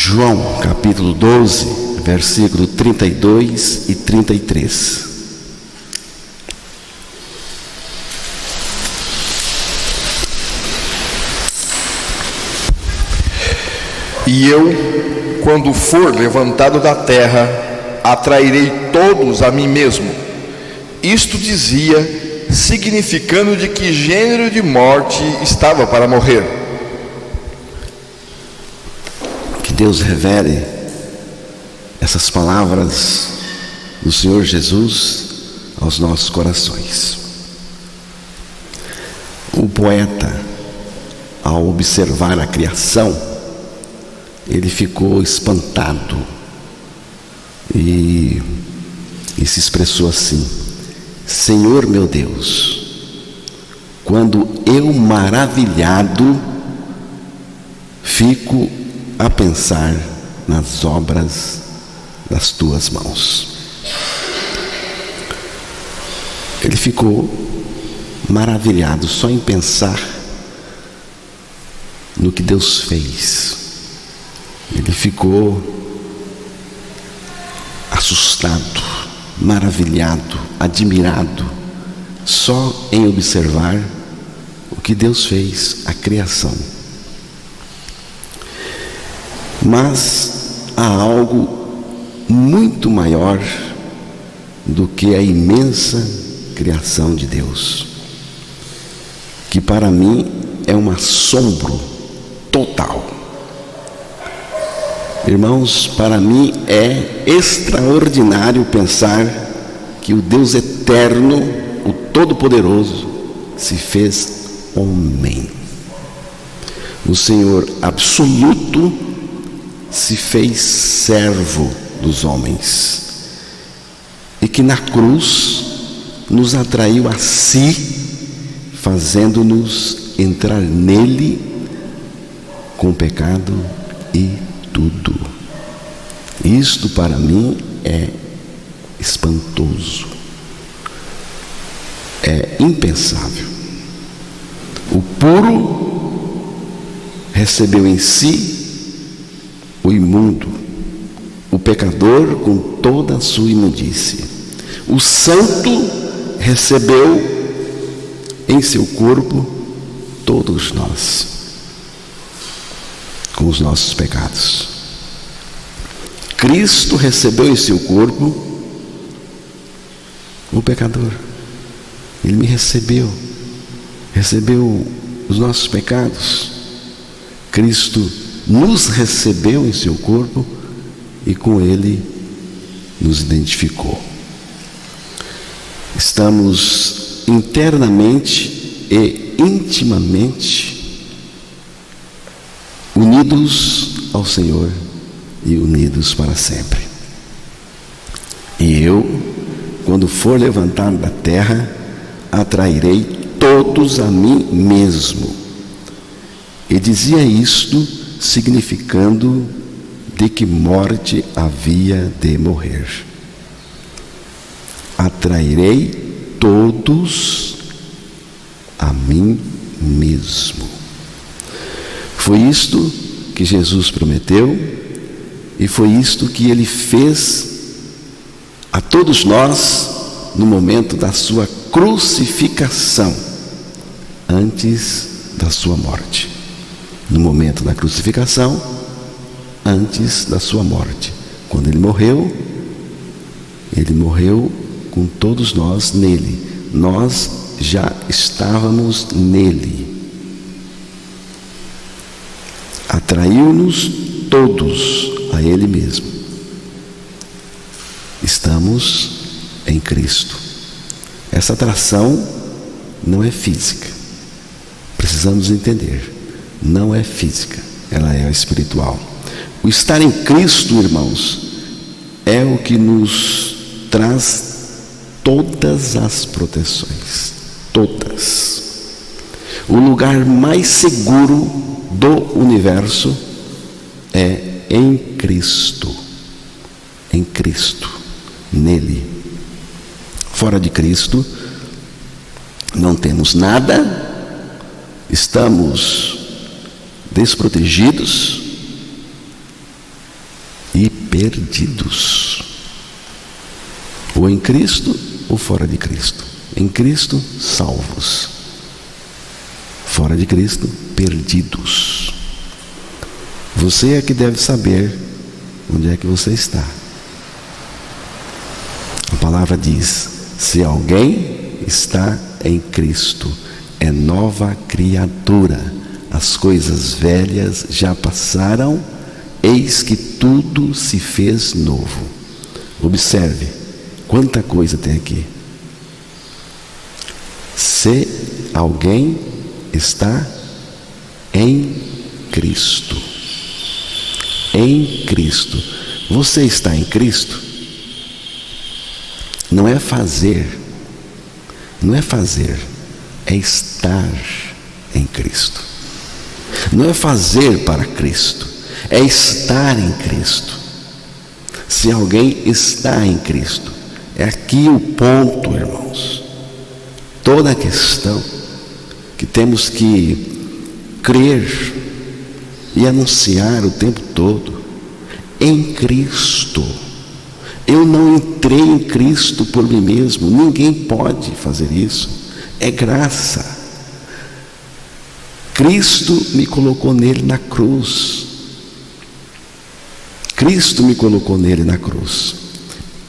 João, capítulo 12, versículo 32 e 33. E eu, quando for levantado da terra, atrairei todos a mim mesmo. Isto dizia, significando de que gênero de morte estava para morrer. Que Deus revele essas palavras do Senhor Jesus aos nossos corações. O poeta, ao observar a criação, ele ficou espantado e se expressou assim: Senhor meu Deus, quando eu maravilhado fico a pensar nas obras das tuas mãos. Ele ficou maravilhado só em pensar no que Deus fez. Ele ficou assustado, maravilhado, admirado, só em observar o que Deus fez, a criação. Mas há algo muito maior do que a imensa criação de Deus, que para mim é um assombro total. Irmãos, para mim é extraordinário pensar que o Deus eterno, o Todo-Poderoso, se fez homem. O Senhor absoluto se fez servo dos homens e que na cruz nos atraiu a si, fazendo-nos entrar nele com o pecado e tudo. Isto para mim é espantoso, é impensável. O puro recebeu em si o imundo, o pecador com toda a sua imundície. O santo recebeu em seu corpo todos nós, com os nossos pecados. Cristo recebeu em seu corpo o pecador. Ele me recebeu os nossos pecados. Cristo nos recebeu em seu corpo e com ele nos identificou. Estamos internamente e intimamente unidos ao Senhor e unidos para sempre. E eu, quando for levantado da terra, atrairei todos a mim mesmo. E dizia isto, significando de que morte havia de morrer. Atrairei todos a mim mesmo. Foi isto que Jesus prometeu e foi isto que ele fez a todos nós no momento da sua crucificação, antes da sua morte. No momento da crucificação, antes da sua morte. Quando ele morreu com todos nós nele. Nós já estávamos nele. Atraiu-nos todos a ele mesmo. Estamos em Cristo. Essa atração não é física. Precisamos entender. Não é física, ela é espiritual. O estar em Cristo, irmãos, é o que nos traz todas as proteções. Todas. O lugar mais seguro do universo é em Cristo. Em Cristo. Nele. Fora de Cristo, não temos nada, estamos desprotegidos perdidos. Ou em Cristo ou fora de Cristo. Em Cristo, salvos. Fora de Cristo, perdidos. Você é que deve saber onde é que você está. A palavra diz: se alguém está em Cristo, é nova criatura. As coisas velhas já passaram, eis que tudo se fez novo. Observe quanta coisa tem aqui. Se alguém está em Cristo. Em Cristo. Você está em Cristo? Não é fazer, é estar em Cristo. Não é fazer para Cristo, é estar em Cristo. Se alguém está em Cristo, é aqui o ponto, irmãos. Toda a questão que temos que crer e anunciar o tempo todo: em Cristo. Eu não entrei em Cristo por mim mesmo, ninguém pode fazer isso, é graça. Cristo me colocou nele na cruz. Cristo me colocou nele na cruz.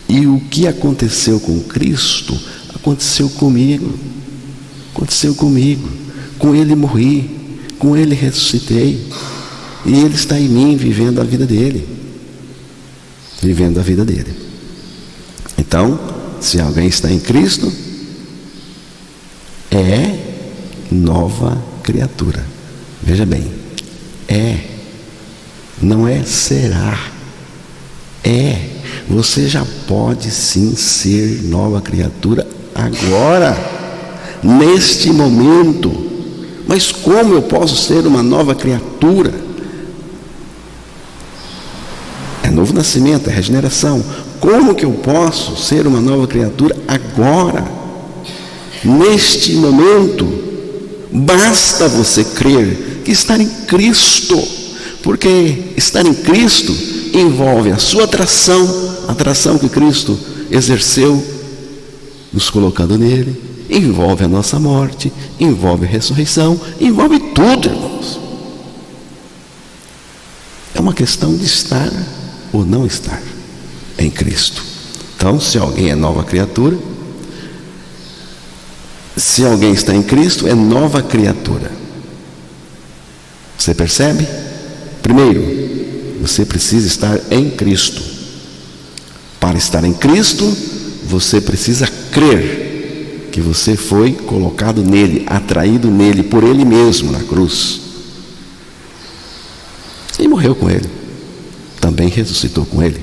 E o que aconteceu com Cristo, aconteceu comigo. Aconteceu comigo. Com ele morri, com ele ressuscitei. E ele está em mim, vivendo a vida dele. Vivendo a vida dele. Então, se alguém está em Cristo, é nova criatura. Veja bem, não é será, você já pode sim ser nova criatura agora, neste momento. Mas como eu posso ser uma nova criatura? É novo nascimento, é regeneração. Como que eu posso ser uma nova criatura agora, neste momento? Basta você crer que estar em Cristo, porque estar em Cristo envolve a sua atração, a atração que Cristo exerceu, nos colocando nele, envolve a nossa morte, envolve a ressurreição, envolve tudo, irmãos. É uma questão de estar ou não estar em Cristo. Então, se alguém é nova criatura, se alguém está em Cristo, é nova criatura. Você percebe? Primeiro, você precisa estar em Cristo. Para estar em Cristo, você precisa crer que você foi colocado nele, atraído nele, por ele mesmo na cruz. E morreu com ele. Também ressuscitou com ele.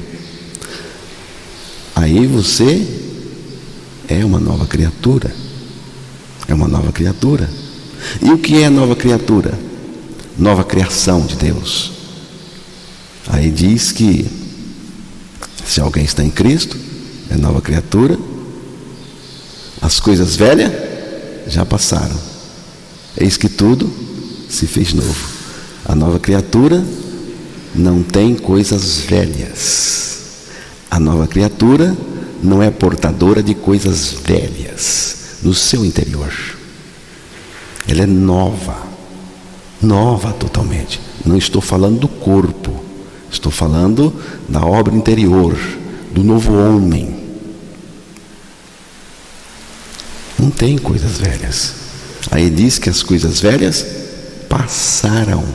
Aí você é uma nova criatura. É uma nova criatura. E o que é nova criatura? Nova criação de Deus. Aí diz que se alguém está em Cristo, é nova criatura. As coisas velhas já passaram. Eis que tudo se fez novo. A nova criatura não tem coisas velhas. A nova criatura não é portadora de coisas velhas no seu interior. Ela é nova. Nova totalmente. Não estou falando do corpo. Estou falando da obra interior, do novo homem. Não tem coisas velhas. Aí diz que as coisas velhas passaram.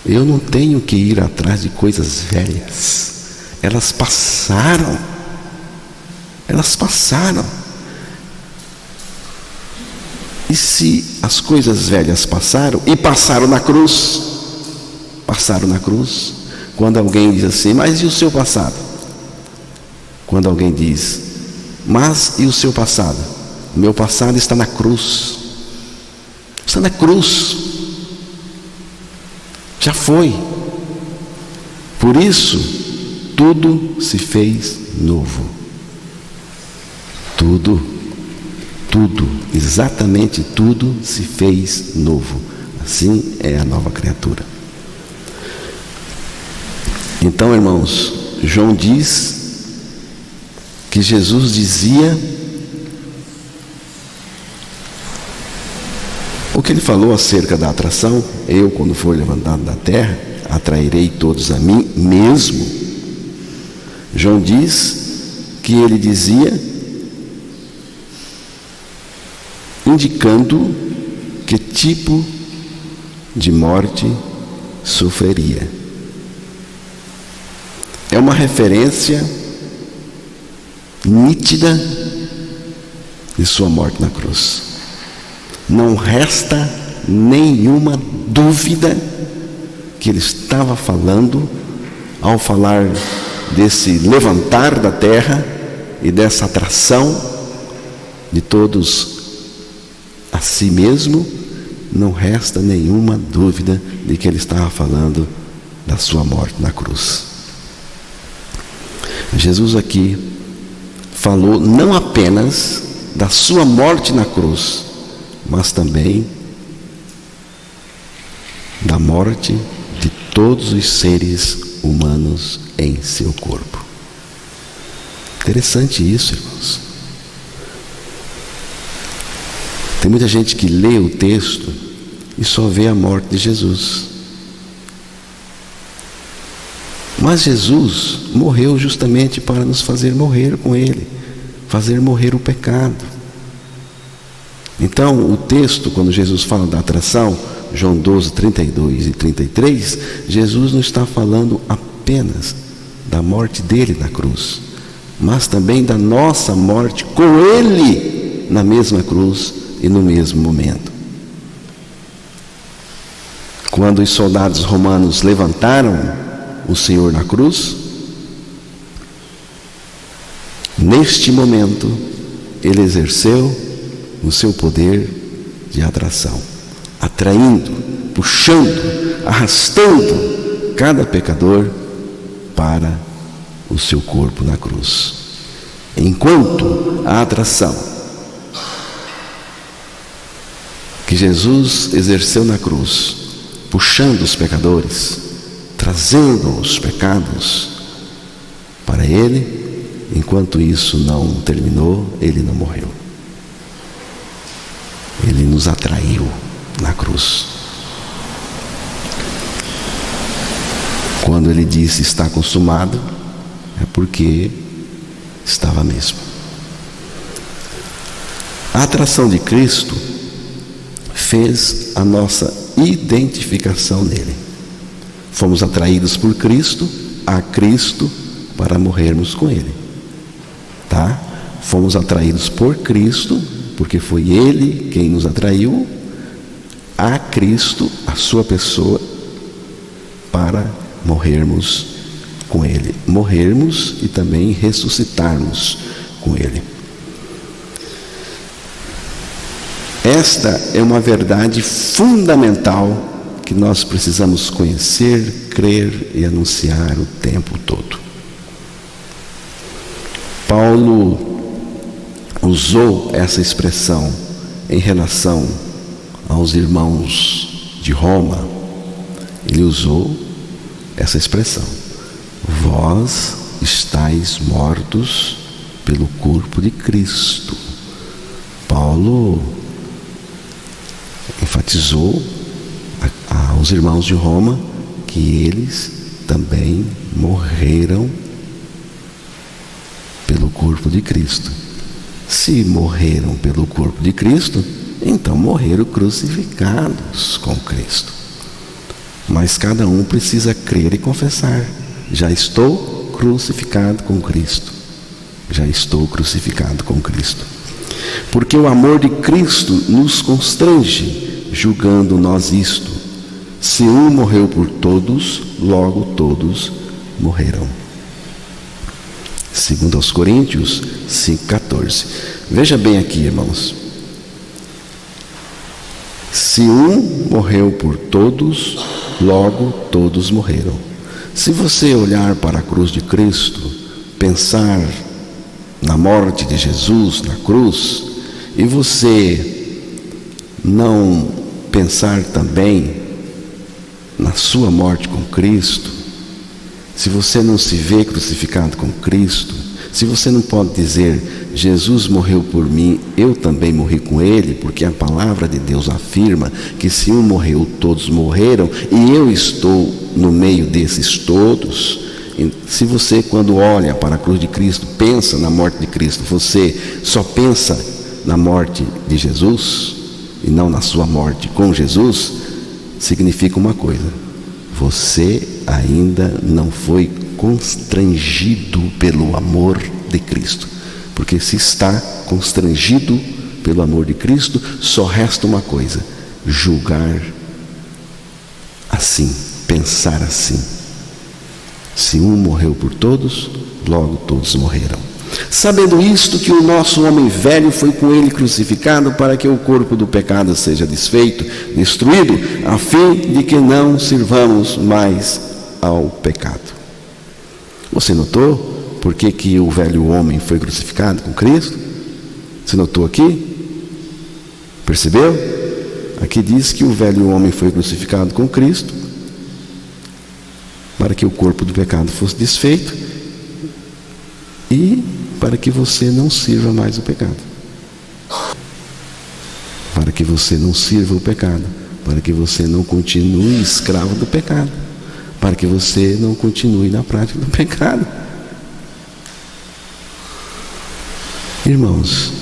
Eu não tenho que ir atrás de coisas velhas. Elas passaram. Elas passaram. E se as coisas velhas passaram, e passaram na cruz, quando alguém diz assim, mas e o seu passado? Quando alguém diz, mas e o seu passado? O meu passado está na cruz. Está na cruz. Já foi. Por isso, tudo se fez novo. Tudo, exatamente tudo se fez novo. Assim é a nova criatura. Então, irmãos, João diz que Jesus dizia o que ele falou acerca da atração: eu, quando for levantado da terra, atrairei todos a mim mesmo. João diz que ele dizia, indicando que tipo de morte sofreria. É uma referência nítida de sua morte na cruz. Não resta nenhuma dúvida que ele estava falando, ao falar desse levantar da terra e dessa atração de todos a si mesmo, não resta nenhuma dúvida de que ele estava falando da sua morte na cruz. Jesus aqui falou não apenas da sua morte na cruz, mas também da morte de todos os seres humanos em seu corpo. Interessante isso, irmãos. Tem muita gente que lê o texto e só vê a morte de Jesus. Mas Jesus morreu justamente para nos fazer morrer com Ele, fazer morrer o pecado. Então, o texto, quando Jesus fala da atração, João 12, 32 e 33, Jesus não está falando apenas da morte dele na cruz, mas também da nossa morte com Ele na mesma cruz e no mesmo momento. Quando os soldados romanos levantaram o Senhor na cruz, neste momento Ele exerceu o seu poder de atração, atraindo, puxando, arrastando cada pecador para o seu corpo na cruz. Enquanto a atração que Jesus exerceu na cruz, puxando os pecadores, trazendo os pecados para Ele, enquanto isso não terminou, Ele não morreu. Ele nos atraiu na cruz. Quando Ele disse está consumado, é porque estava mesmo. A atração de Cristo fez a nossa identificação nele. Fomos atraídos por Cristo, a Cristo, para morrermos com Ele. Tá? Fomos atraídos por Cristo, porque foi Ele quem nos atraiu, a Cristo, a sua pessoa, para morrermos com Ele. Morrermos e também ressuscitarmos com Ele. Esta é uma verdade fundamental que nós precisamos conhecer, crer e anunciar o tempo todo. Paulo usou essa expressão em relação aos irmãos de Roma. Ele usou essa expressão: vós estáis mortos pelo corpo de Cristo. Paulo enfatizou aos irmãos de Roma que eles também morreram pelo corpo de Cristo. Se morreram pelo corpo de Cristo, então morreram crucificados com Cristo. Mas cada um precisa crer e confessar: já estou crucificado com Cristo. Já estou crucificado com Cristo. Porque o amor de Cristo nos constrange, julgando nós isto: se um morreu por todos, logo todos morrerão. 2 aos Coríntios 5,14. Veja bem aqui, irmãos. Se um morreu por todos, logo todos morreram. Se você olhar para a cruz de Cristo, pensar na morte de Jesus na cruz, e você não pensar também na sua morte com Cristo, se você não se vê crucificado com Cristo, se você não pode dizer, Jesus morreu por mim, eu também morri com Ele, porque a palavra de Deus afirma que se um morreu, todos morreram, e eu estou no meio desses todos. Se você, quando olha para a cruz de Cristo, pensa na morte de Cristo, você só pensa na morte de Jesus e não na sua morte com Jesus, significa uma coisa: você ainda não foi constrangido pelo amor de Cristo. Porque se está constrangido pelo amor de Cristo, só resta uma coisa: julgar assim, pensar assim. Se um morreu por todos, logo todos morreram. Sabendo isto, que o nosso homem velho foi com ele crucificado, para que o corpo do pecado seja desfeito, destruído, a fim de que não sirvamos mais ao pecado. Você notou por que o velho homem foi crucificado com Cristo? Você notou aqui? Percebeu? Aqui diz que o velho homem foi crucificado com Cristo para que o corpo do pecado fosse desfeito e para que você não sirva mais o pecado. Para que você não sirva o pecado, para que você não continue escravo do pecado, para que você não continue na prática do pecado. Irmãos,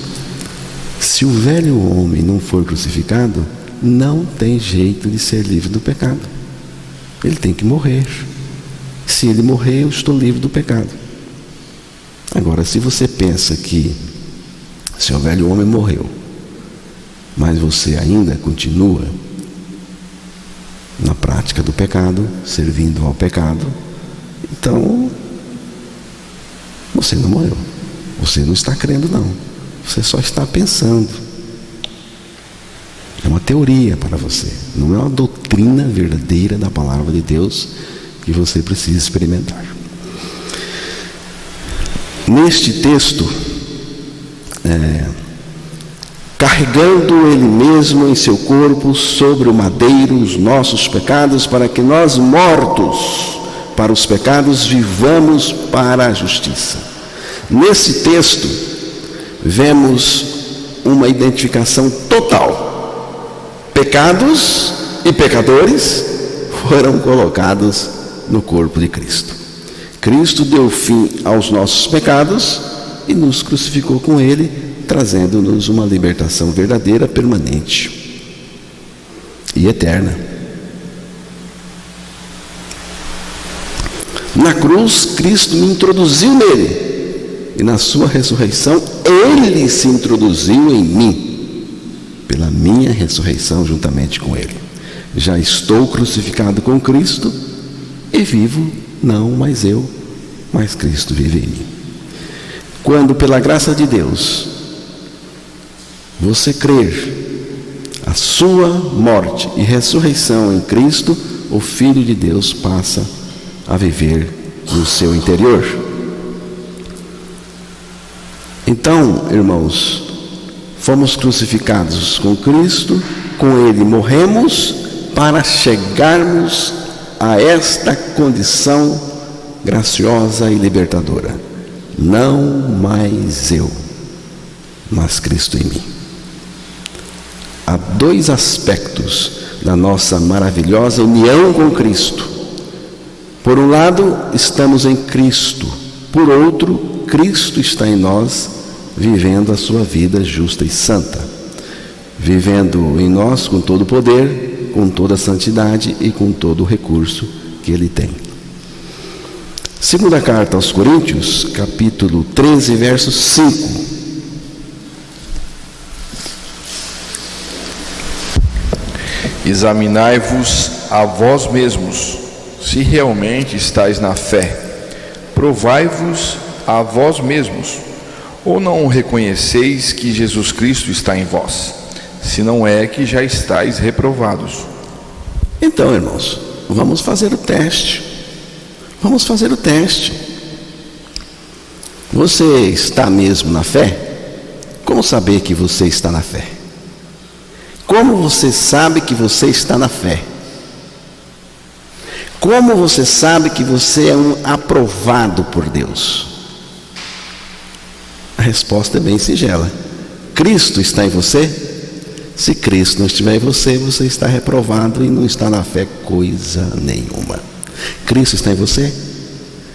se o velho homem não for crucificado, não tem jeito de ser livre do pecado. Ele tem que morrer. Se ele morrer, eu estou livre do pecado. Agora, se você pensa que seu velho homem morreu, mas você ainda continua na prática do pecado, servindo ao pecado, então você não morreu. Você não está crendo, não. Você só está pensando. É uma teoria para você, não é uma doutrina verdadeira da palavra de Deus que você precisa experimentar. Neste texto, carregando Ele mesmo em seu corpo sobre o madeiro os nossos pecados, para que nós, mortos para os pecados, vivamos para a justiça. Nesse texto, vemos uma identificação total. Pecados e pecadores foram colocados no corpo de Cristo. Cristo deu fim aos nossos pecados e nos crucificou com Ele, trazendo-nos uma libertação verdadeira, permanente e eterna. Na cruz, Cristo me introduziu nele, e na sua ressurreição, Ele se introduziu em mim, pela minha ressurreição juntamente com Ele. Já estou crucificado com Cristo e vivo, não mais eu, mas Cristo vive em mim. Quando, pela graça de Deus, você crer a sua morte e ressurreição em Cristo, o Filho de Deus passa a viver no seu interior. Então, irmãos, fomos crucificados com Cristo, com Ele morremos, para chegarmos a esta condição graciosa e libertadora. Não mais eu, mas Cristo em mim. Há dois aspectos da nossa maravilhosa união com Cristo. Por um lado, estamos em Cristo. Por outro, Cristo está em nós, vivendo a sua vida justa e santa. Vivendo em nós com todo o poder, com toda a santidade e com todo o recurso que Ele tem. Segunda carta aos Coríntios, capítulo 13, verso 5. Examinai-vos a vós mesmos, se realmente estáis na fé. Provai-vos a vós mesmos, ou não reconheceis que Jesus Cristo está em vós, se não é que já estáis reprovados. Então, irmãos, vamos fazer o teste. Vamos fazer o teste. Você está mesmo na fé? Como saber que você está na fé? Como você sabe que você está na fé? Como você sabe que você é um aprovado por Deus? A resposta é bem singela. Cristo está em você? Se Cristo não estiver em você, você está reprovado e não está na fé coisa nenhuma. Cristo está em você?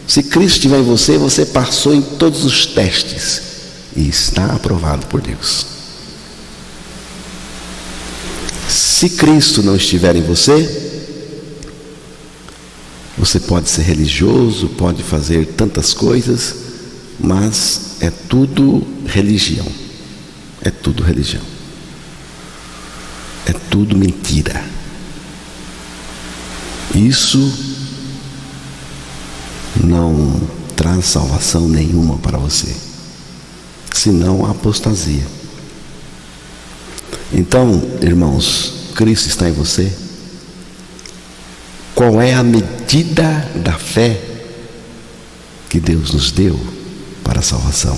Se Cristo estiver em você, você passou em todos os testes e está aprovado por Deus. Se Cristo não estiver em você, você pode ser religioso, pode fazer tantas coisas, mas é tudo religião. É tudo religião. É tudo mentira. Isso não traz salvação nenhuma para você, senão a apostasia. Então, irmãos, Cristo está em você? Qual é a medida da fé que Deus nos deu para a salvação?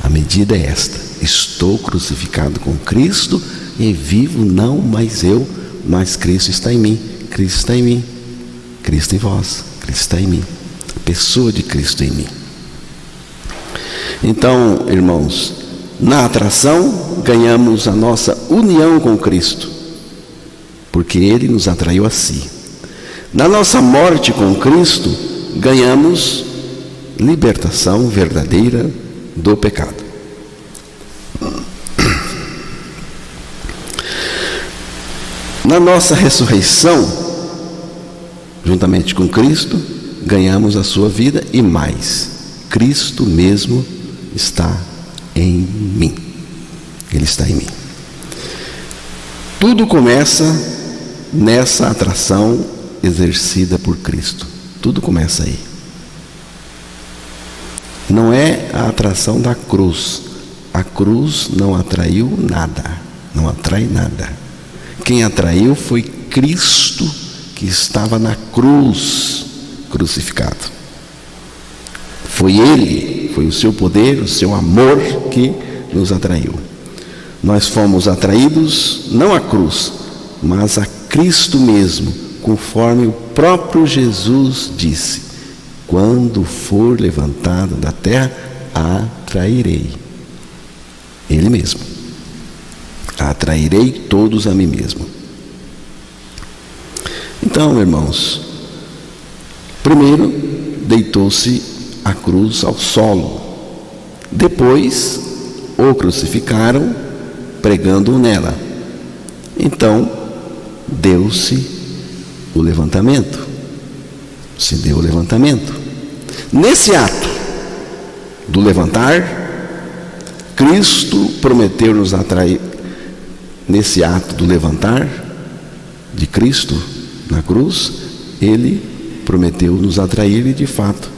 A medida é esta: estou crucificado com Cristo e vivo não mais eu, mas Cristo está em mim. Cristo está em mim. Cristo em vós. Cristo está em mim. A pessoa de Cristo em mim. Então, irmãos, na atração ganhamos a nossa união com Cristo, porque Ele nos atraiu a si. Na nossa morte com Cristo, ganhamos libertação verdadeira do pecado. Na nossa ressurreição, juntamente com Cristo, ganhamos a sua vida e mais. Cristo mesmo está em mim. Ele está em mim. Tudo começa nessa atração exercida por Cristo. Tudo começa aí. Não é a atração da cruz. A cruz não atraiu nada. Não atrai nada. Quem atraiu foi Cristo, que estava na cruz, crucificado. Foi Ele, foi o seu poder, o seu amor que nos atraiu. Nós fomos atraídos não à cruz, mas a Cristo mesmo, conforme o próprio Jesus disse: quando for levantado da terra, atrairei. Ele mesmo. Atrairei todos a mim mesmo. Então, irmãos, primeiro deitou-se a cruz ao solo. Depois o crucificaram, pregando-o nela. Então deu-se o levantamento. Se deu o levantamento. Nesse ato do levantar, Cristo prometeu nos atrair. Nesse ato do levantar de Cristo na cruz, Ele prometeu nos atrair e de fato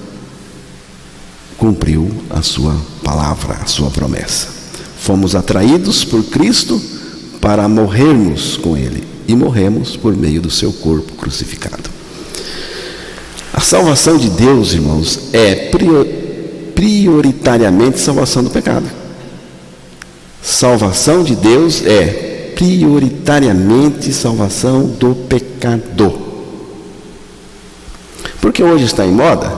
cumpriu a sua palavra, a sua promessa. Fomos atraídos por Cristo para morrermos com Ele e morremos por meio do seu corpo crucificado. A salvação de Deus, irmãos, é prioritariamente salvação do pecado. Salvação de Deus é prioritariamente salvação do pecador. Porque hoje está em moda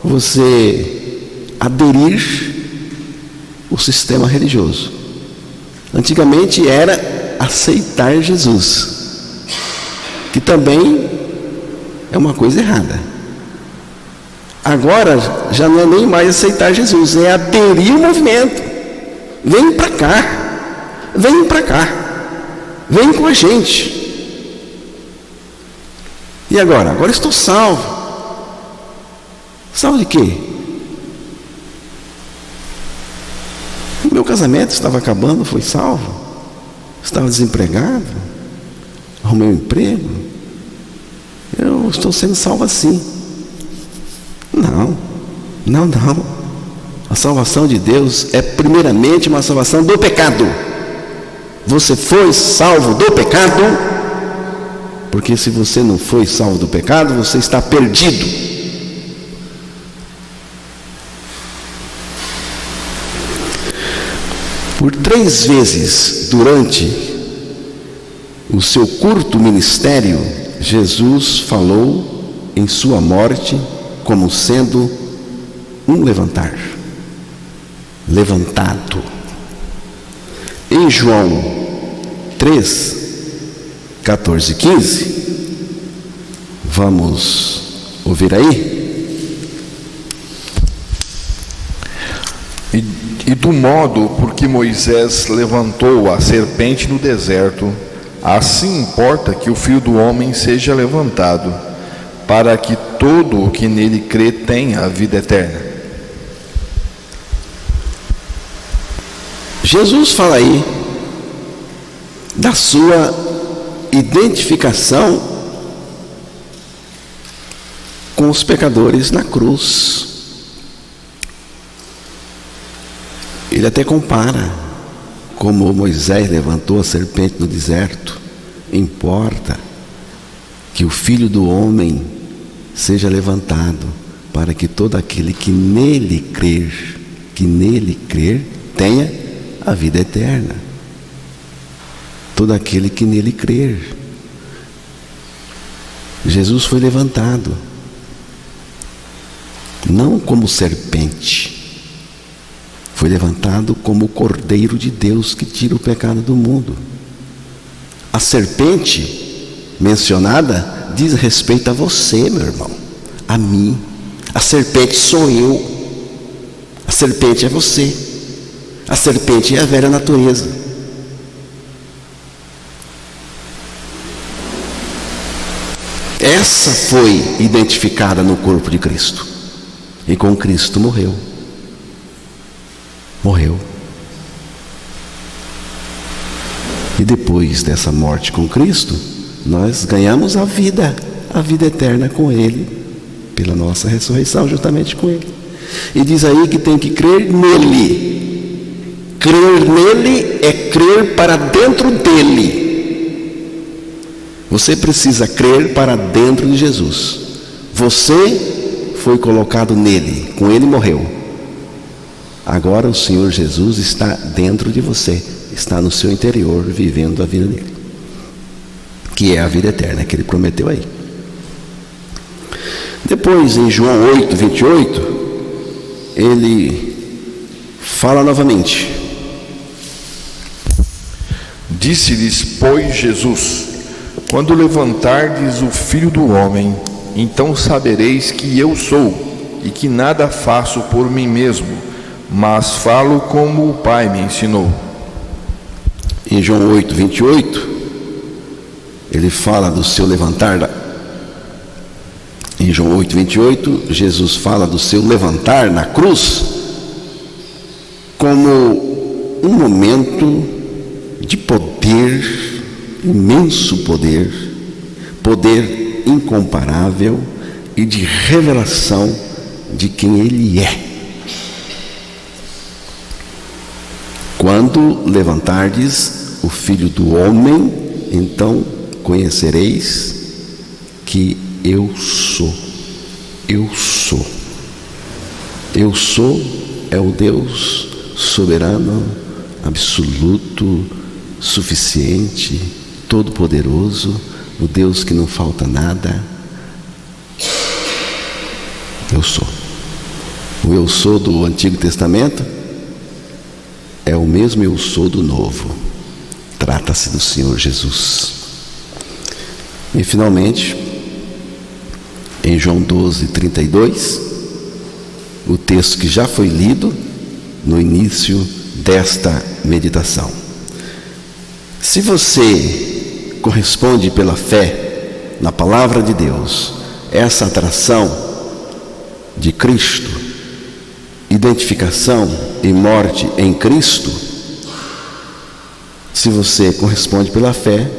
você aderir o sistema religioso. Antigamente era aceitar Jesus, que também é uma coisa errada. Agora já não é nem mais aceitar Jesus, é aderir o movimento. Vem para cá. Vem para cá, vem com a gente. E agora? Agora estou salvo. Salvo de quê? O meu casamento estava acabando, foi salvo. Estava desempregado, arrumei um emprego. Eu estou sendo salvo assim. Não. A salvação de Deus é primeiramente uma salvação do pecado. Você foi salvo do pecado, porque se você não foi salvo do pecado, você está perdido. Por 3 vezes durante o seu curto ministério, Jesus falou em sua morte como sendo um levantar, levantado. Em João 3, 14 e 15, vamos ouvir aí. E do modo por que Moisés levantou a serpente no deserto, assim importa que o Filho do Homem seja levantado, para que todo o que nele crê tenha a vida eterna. Jesus fala aí da sua identificação com os pecadores na cruz. Ele até compara como Moisés levantou a serpente no deserto. Importa que o Filho do Homem seja levantado, para que todo aquele que nele crer, tenha a vida eterna. Todo aquele que nele crer. Jesus foi levantado, não como serpente, foi levantado como o Cordeiro de Deus que tira o pecado do mundo. A serpente mencionada diz respeito a você, meu irmão, a mim. A serpente sou eu, a serpente é você, a serpente é a velha natureza. Essa foi identificada no corpo de Cristo, e com Cristo morreu. E depois dessa morte com Cristo, nós ganhamos a vida eterna com Ele, pela nossa ressurreição juntamente com Ele. E diz aí que tem que crer nele. Crer nele é crer para dentro dele. Você precisa crer para dentro de Jesus. Você foi colocado nele, com ele morreu. Agora o Senhor Jesus está dentro de você, está no seu interior, vivendo a vida dele, que é a vida eterna que ele prometeu aí. Depois, em João 8, 28, ele fala novamente. Disse-lhes, pois, Jesus: quando levantardes o Filho do Homem, então sabereis que eu sou, e que nada faço por mim mesmo, mas falo como o Pai me ensinou. Em João 8, 28, ele fala do seu levantar. Em João 8, 28, Jesus fala do seu levantar na cruz como um momento de poder, imenso poder, poder incomparável e de revelação de quem Ele é. Quando levantardes o Filho do Homem, então conhecereis que eu sou. Eu sou. Eu sou é o Deus soberano, absoluto, suficiente, todo-poderoso, o Deus que não falta nada. Eu sou. O eu sou do Antigo Testamento é o mesmo eu sou do Novo. Trata-se do Senhor Jesus. E finalmente, em João 12, 32, o texto que já foi lido no início desta meditação. Se você corresponde pela fé na palavra de Deus, essa atração de Cristo, identificação e morte em Cristo, se você corresponde pela fé,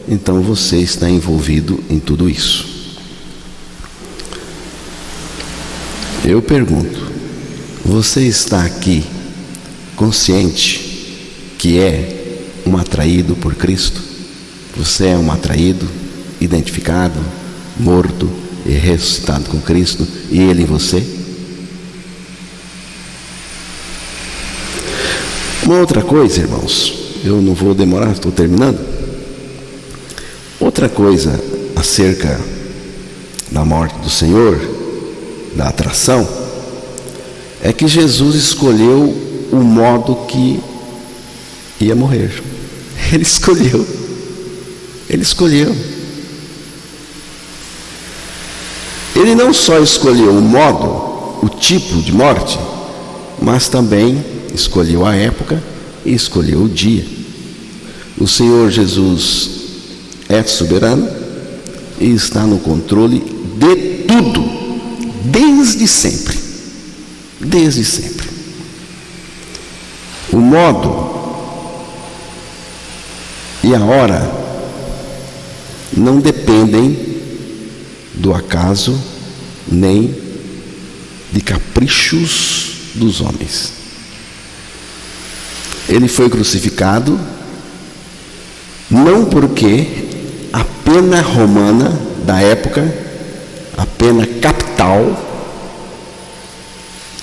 então você está envolvido em tudo isso. Eu pergunto, você está aqui consciente que é um atraído por Cristo? Você é um atraído, identificado, morto e ressuscitado com Cristo, e Ele em você? Uma outra coisa, irmãos, eu não vou demorar, estou terminando. Outra coisa acerca da morte do Senhor, da atração, é que Jesus escolheu o modo que ia morrer. Ele escolheu. Ele não só escolheu o modo, o tipo de morte, mas também escolheu a época e escolheu o dia. O Senhor Jesus é soberano e está no controle de tudo, desde sempre. Desde sempre. O modo e a hora não dependem do acaso nem de caprichos dos homens. Ele foi crucificado não porque a pena romana da época, a pena capital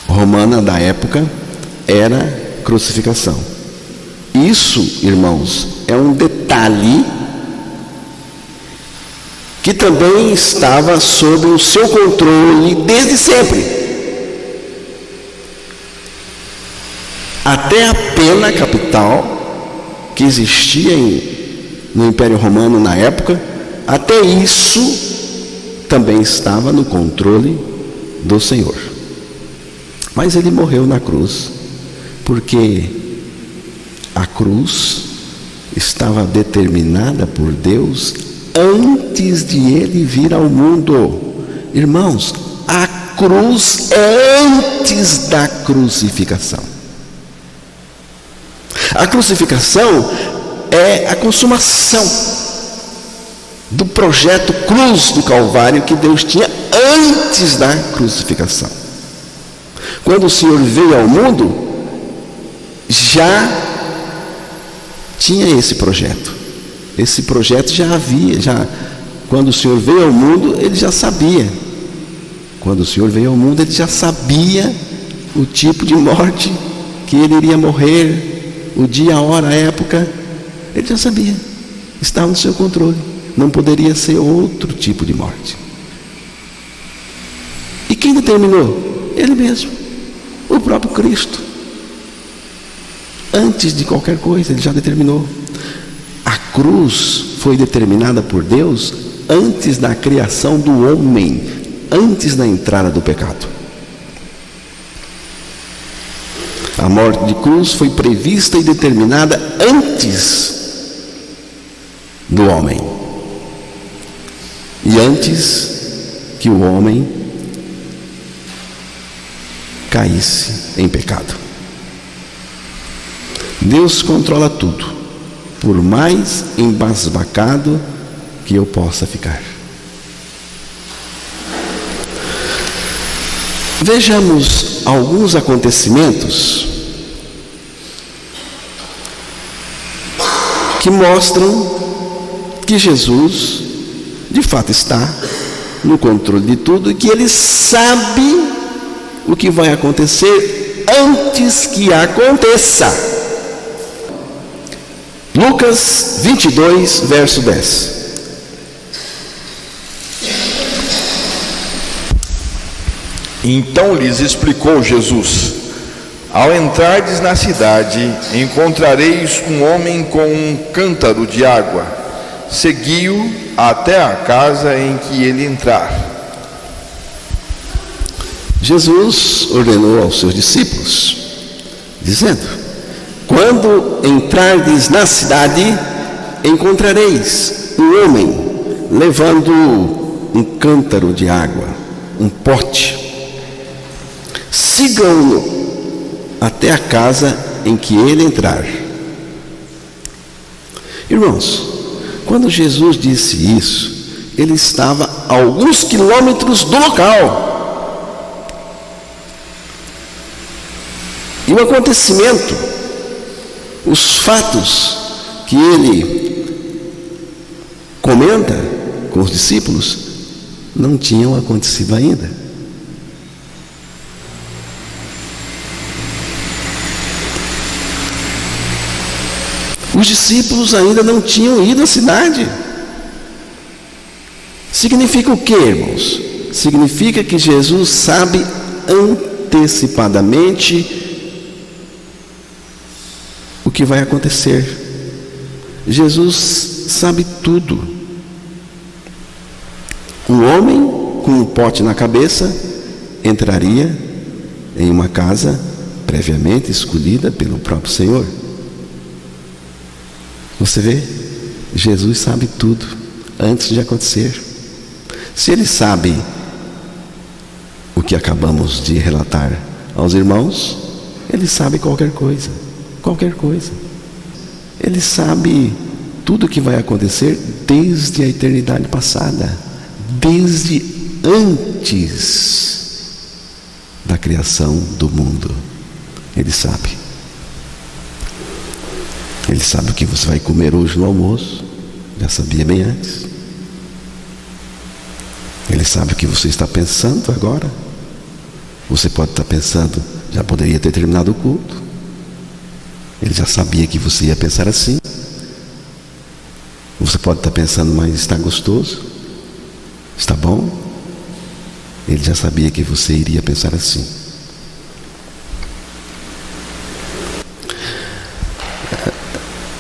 romana da época, era crucificação. Isso, irmãos, é um detalhe que também estava sob o seu controle desde sempre. Até a pena capital que existia no Império Romano na época, até isso também estava no controle do Senhor. Mas ele morreu na cruz, porque a cruz estava determinada por Deus antes de ele vir ao mundo. Irmãos, a cruz é antes da crucificação. A crucificação é a consumação do projeto cruz do Calvário que Deus tinha antes da crucificação. Quando o Senhor veio ao mundo, já tinha esse projeto. Esse projeto já havia, quando o Senhor veio ao mundo, ele já sabia. Quando o Senhor veio ao mundo, ele já sabia o tipo de morte que ele iria morrer, o dia, a hora, a época. Ele já sabia. Estava no seu controle. Não poderia ser outro tipo de morte. E quem determinou? Ele mesmo. O próprio Cristo. Antes de qualquer coisa, ele já determinou. A cruz foi determinada por Deus antes da criação do homem, antes da entrada do pecado. A morte de cruz foi prevista e determinada antes do homem. E antes que o homem caísse em pecado. Deus controla tudo, por mais embasbacado que eu possa ficar. Vejamos alguns acontecimentos que mostram que Jesus, de fato, está no controle de tudo e que Ele sabe o que vai acontecer antes que aconteça. Lucas 22, verso 10. Então lhes explicou Jesus: ao entrardes na cidade, encontrareis um homem com um cântaro de água. Segui-o até a casa em que ele entrar. Jesus ordenou aos seus discípulos, dizendo: quando entrardes na cidade, encontrareis um homem levando um cântaro de água, um pote. Sigam-no até a casa em que ele entrar. Irmãos, quando Jesus disse isso, ele estava a alguns quilômetros do local. E o acontecimento, os fatos que ele comenta com os discípulos, não tinham acontecido ainda. Os discípulos ainda não tinham ido à cidade. Significa o que, irmãos? Significa que Jesus sabe antecipadamente o que vai acontecer. Jesus sabe tudo. Um homem com um pote na cabeça entraria em uma casa previamente escolhida pelo próprio Senhor. Você vê? Jesus sabe tudo antes de acontecer. Se ele sabe o que acabamos de relatar aos irmãos, ele sabe qualquer coisa. Qualquer coisa. Ele sabe tudo o que vai acontecer desde a eternidade passada, desde antes da criação do mundo. Ele sabe. Ele sabe o que você vai comer hoje no almoço. Já sabia bem antes. Ele sabe o que você está pensando agora. Você pode estar pensando, já poderia ter terminado o culto. Ele já sabia que você ia pensar assim. Você pode estar pensando, mas está gostoso? Está bom? Ele já sabia que você iria pensar assim.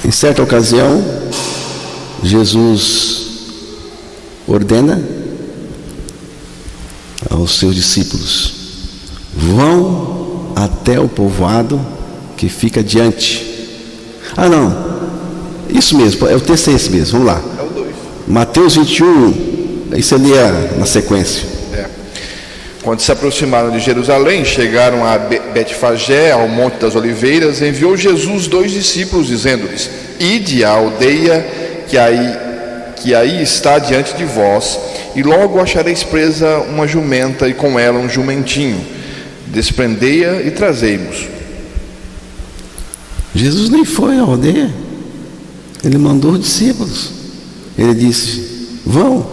Em certa ocasião, Jesus ordena aos seus discípulos: vão até o povoado que fica adiante. Isso mesmo, o texto é esse mesmo, vamos lá. É o 2. Mateus 21, aí você lia na sequência. Quando se aproximaram de Jerusalém, chegaram a Betfagé, ao Monte das Oliveiras, enviou Jesus 2 discípulos, dizendo-lhes: ide à aldeia que aí está diante de vós, e logo achareis presa uma jumenta, e com ela um jumentinho. Desprendei-a e trazei-mos. Jesus nem foi à aldeia. Ele mandou os discípulos. Ele disse: vão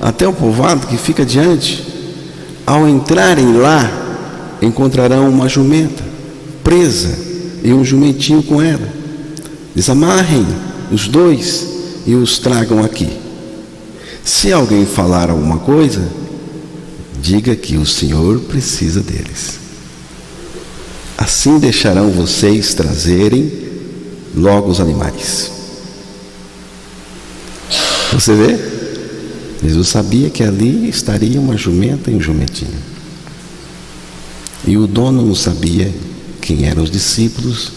até o povoado que fica adiante. Ao entrarem lá, encontrarão uma jumenta presa e um jumentinho com ela. Desamarrem os 2 e os tragam aqui. Se alguém falar alguma coisa, diga que o Senhor precisa deles. Assim deixarão vocês trazerem logo os animais. Você vê? Jesus sabia que ali estaria uma jumenta e um jumentinho. E o dono não sabia quem eram os discípulos,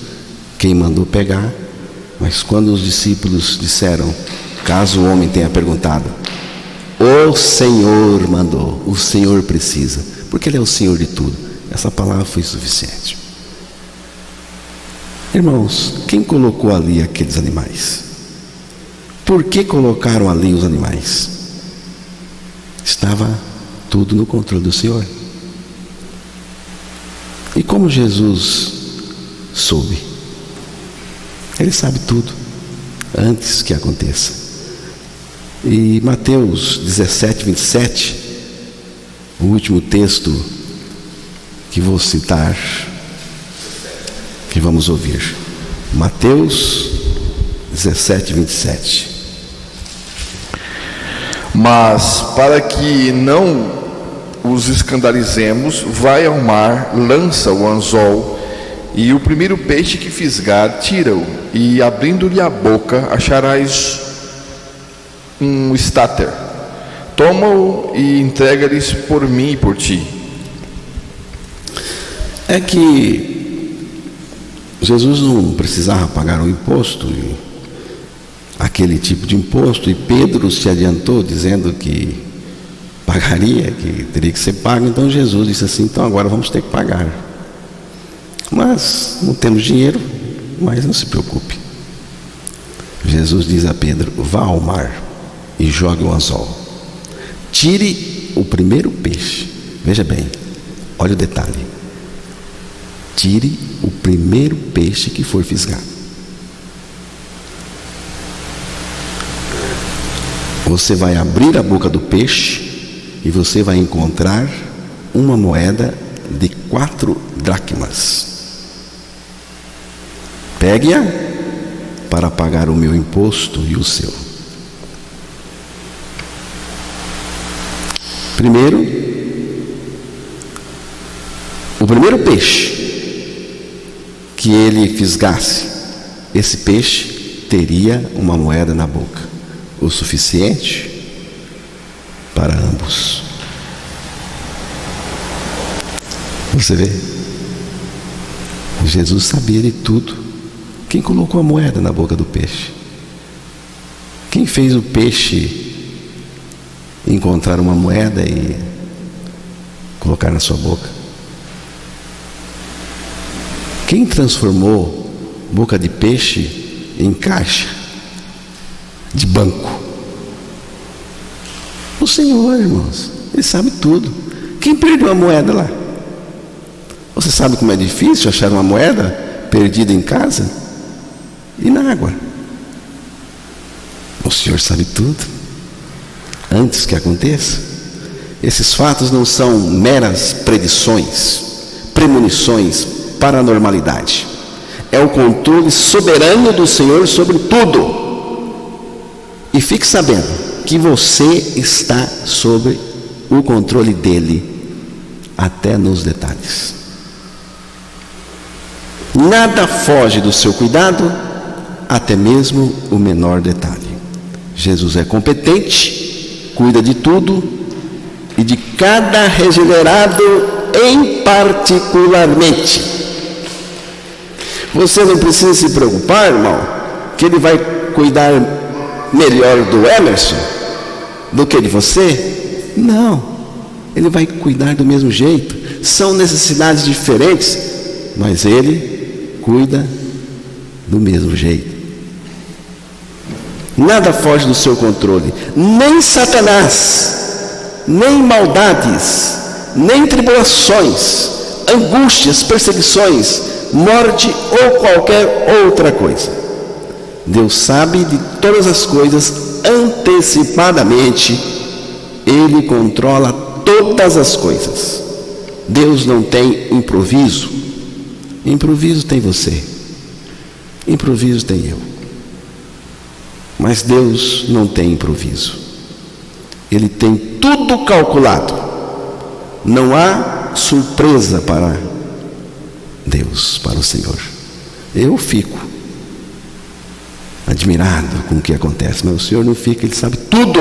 quem mandou pegar. Mas quando os discípulos disseram, caso o homem tenha perguntado, o Senhor mandou, o Senhor precisa, porque Ele é o Senhor de tudo, essa palavra foi suficiente. Irmãos, quem colocou ali aqueles animais? Por que colocaram ali os animais? Estava tudo no controle do Senhor. E como Jesus soube? Ele sabe tudo antes que aconteça. E Mateus 17, 27, o último texto que vou citar, que vamos ouvir. Mateus 17, 27. Mas, para que não os escandalizemos, vai ao mar, lança o anzol, e o primeiro peixe que fisgar, tira-o, e abrindo-lhe a boca, acharás um estáter. Toma-o e entrega-lhes por mim e por ti. É que Jesus não precisava pagar o imposto, aquele tipo de imposto, e Pedro se adiantou dizendo que pagaria, que teria que ser pago. Então Jesus disse assim: então agora vamos ter que pagar, mas não temos dinheiro. Mas não se preocupe. Jesus diz a Pedro: vá ao mar e jogue o anzol, tire o primeiro peixe. Veja bem, olha o detalhe: tire o primeiro peixe que for fisgado. Você vai abrir a boca do peixe e você vai encontrar uma moeda de 4 dracmas. Pegue-a para pagar o meu imposto e o seu. Primeiro, o primeiro peixe que ele fisgasse, esse peixe teria uma moeda na boca, o suficiente para ambos. Você vê? Jesus sabia de tudo. Quem colocou a moeda na boca do peixe? Quem fez o peixe encontrar uma moeda e colocar na sua boca? Quem transformou boca de peixe em caixa de banco? O Senhor, irmãos. Ele sabe tudo. Quem perdeu a moeda lá? Você sabe como é difícil achar uma moeda perdida em casa e na água? O Senhor sabe tudo antes que aconteça. Esses fatos não são meras predições, premonições, paranormalidade. É o controle soberano do Senhor sobre tudo. E fique sabendo que você está sob o controle dele, até nos detalhes. Nada foge do seu cuidado, até mesmo o menor detalhe. Jesus é competente, cuida de tudo e de cada regenerado em particularmente. Você não precisa se preocupar, irmão, que ele vai cuidar melhor do Emerson do que de você. Não, ele vai cuidar do mesmo jeito. São necessidades diferentes, mas ele cuida do mesmo jeito. Nada foge do seu controle, nem Satanás, nem maldades, nem tribulações, angústias, perseguições, morte ou qualquer outra coisa. Deus sabe de todas as coisas antecipadamente. Ele controla todas as coisas. Deus não tem improviso. Improviso tem você. Improviso tem eu. Mas Deus não tem improviso. Ele tem tudo calculado. Não há surpresa para Deus, para o Senhor. Eu fico admirado com o que acontece, mas o Senhor não fica, Ele sabe tudo.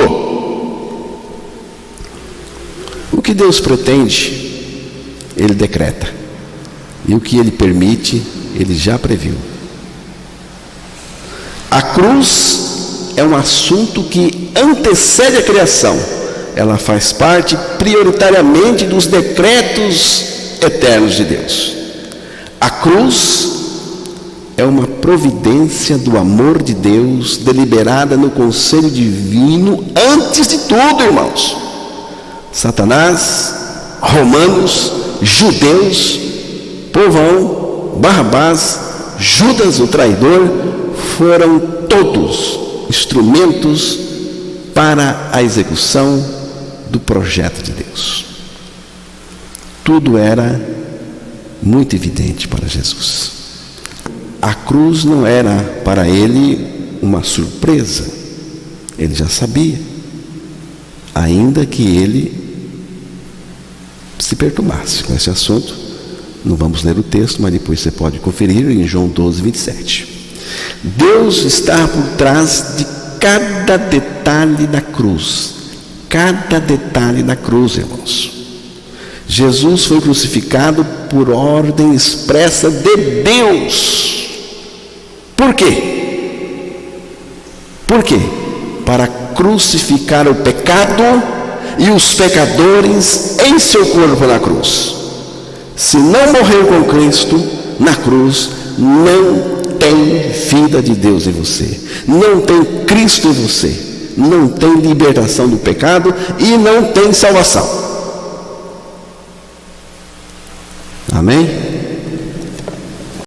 O que Deus pretende, Ele decreta. E o que Ele permite, Ele já previu. A cruz é um assunto que antecede a criação. Ela faz parte prioritariamente dos decretos eternos de Deus. A cruz é uma providência do amor de Deus deliberada no conselho divino antes de tudo, irmãos. Satanás, romanos, judeus, povão, Barrabás, Judas o traidor, foram todos instrumentos para a execução do projeto de Deus. Tudo era muito evidente para Jesus. A cruz não era para ele uma surpresa. Ele já sabia, ainda que ele se perturbasse com esse assunto. Não vamos ler o texto, mas depois você pode conferir em João 12, 27. Deus está por trás de cada detalhe da cruz. Cada detalhe da cruz, irmãos. Jesus foi crucificado por ordem expressa de Deus. Por quê? Por quê? Para crucificar o pecado e os pecadores em seu corpo na cruz. Se não morreu com Cristo na cruz, não tem vida de Deus em você, não tem Cristo em você, não tem libertação do pecado e não tem salvação. Amém?